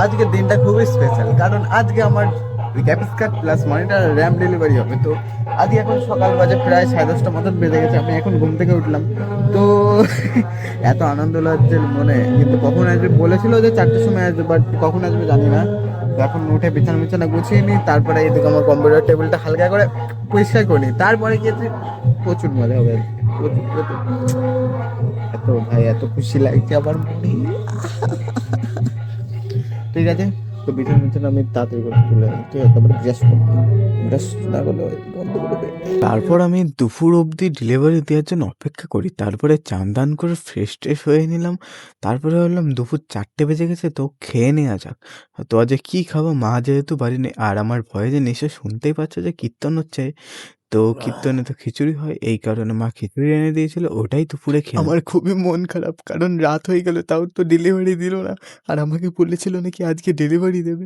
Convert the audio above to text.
আজকের দিনটা খুবই স্পেশাল, কারণ আজকে আমার graphics card plus monitor RAM delivery হবে। তো আজকে এখন সকাল বাজে প্রায় 10:30 মতন বেজে গেছে, আমি এখন ঘুম থেকে উঠলাম। তো এত আনন্দ লাগছে মনে, কিন্তু কখন আসবে বলেছিল যে 4টের সময় আসবে, বাট কখন আসবে জানি না। তো এখন উঠে বিছানা বিছানা গুছিয়ে নিই, তারপরে এদিকে আমার কম্পিউটার টেবিলটা হালকা করে পরিষ্কার করে নিই, তারপরে গিয়েছি। প্রচুর মজা হবে আজকে, প্রচুর প্রচুর। এত ভাই এত খুশি লাগছে আমার মনে। ঠিক আছে, তো বিছানা বিছানা আমি তাড়াতাড়ি করে তুলে নিই, ঠিক আছে, তারপরে ব্রাশ করবো। ব্রাশ না করলে বন্ধ করে দেবে। তারপর আমি দুপুর অবধি ডেলিভারি দেওয়ার জন্য অপেক্ষা করি, তারপরে চান দান করে ফ্রেশ ট্রেশ হয়ে নিলাম। তারপরে ভাবলাম দুপুর 4টে বেজে গেছে, তো খেয়ে নেওয়া যাক। তো আজ কী খাবো, মা যেহেতু বাড়ি নেই, আর আমার ভয়ে যে নিশ্চয় শুনতেই পাচ্ছ যে কীর্তন হচ্ছে, তো কীর্তনে তো খিচুড়ি হয়, এই কারণে মা খিচুড়ি এনে দিয়েছিল, ওটাই দুপুরে খেলাম। আমার খুবই মন খারাপ, কারণ রাত হয়ে গেল তাও তো ডেলিভারি দিল না, আর আমাকে বলেছিল নাকি আজকে ডেলিভারি দেবে।